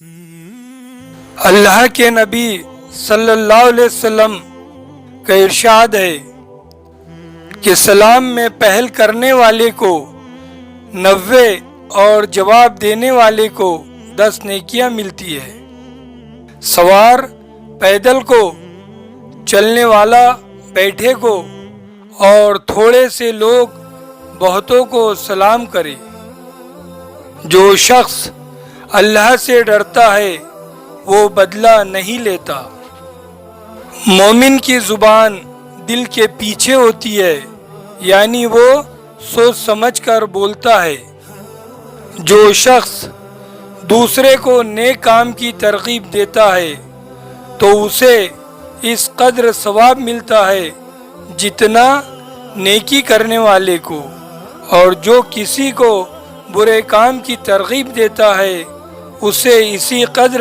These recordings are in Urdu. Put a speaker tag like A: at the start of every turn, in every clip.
A: اللہ کے نبی صلی اللہ علیہ وسلم کا ارشاد ہے کہ سلام میں پہل کرنے والے کو 90 اور جواب دینے والے کو 10 نیکیاں ملتی ہے۔ سوار پیدل کو، چلنے والا بیٹھے کو، اور تھوڑے سے لوگ بہتوں کو سلام کرے۔ جو شخص اللہ سے ڈرتا ہے وہ بدلہ نہیں لیتا۔ مومن کی زبان دل کے پیچھے ہوتی ہے، یعنی وہ سوچ سمجھ کر بولتا ہے۔ جو شخص دوسرے کو نیک کام کی ترغیب دیتا ہے تو اسے اس قدر ثواب ملتا ہے جتنا نیکی کرنے والے کو، اور جو کسی کو برے کام کی ترغیب دیتا ہے اسے اسی قدر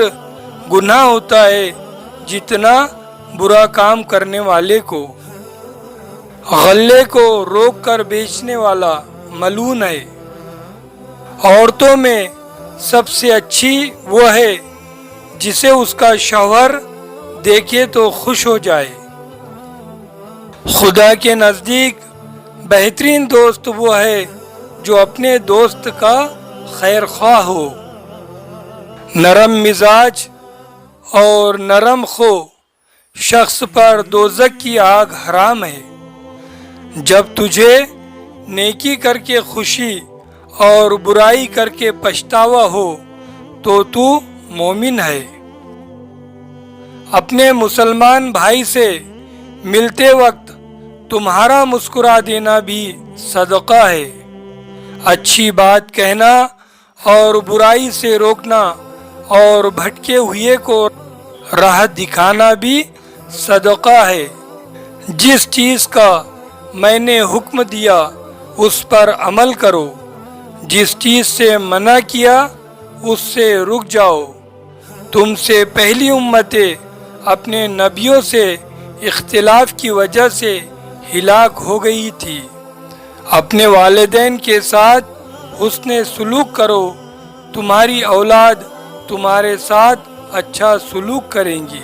A: گناہ ہوتا ہے جتنا برا کام کرنے والے کو۔ غلے کو روک کر بیچنے والا ملعون ہے۔ عورتوں میں سب سے اچھی وہ ہے جسے اس کا شوہر دیکھے تو خوش ہو جائے۔ خدا کے نزدیک بہترین دوست وہ ہے جو اپنے دوست کا خیر خواہ ہو۔ نرم مزاج اور نرم خو شخص پر دوزخ کی آگ حرام ہے۔ جب تجھے نیکی کر کے خوشی اور برائی کر کے پچھتاوا ہو تو مومن ہے۔ اپنے مسلمان بھائی سے ملتے وقت تمہارا مسکرا دینا بھی صدقہ ہے۔ اچھی بات کہنا اور برائی سے روکنا اور بھٹکے ہوئے کو راہ دکھانا بھی صدقہ ہے۔ جس چیز کا میں نے حکم دیا اس پر عمل کرو، جس چیز سے منع کیا اس سے رک جاؤ۔ تم سے پہلی امتیں اپنے نبیوں سے اختلاف کی وجہ سے ہلاک ہو گئی تھی۔ اپنے والدین کے ساتھ حسن سلوک کرو، تمہاری اولاد تمہارے ساتھ اچھا سلوک کریں گی۔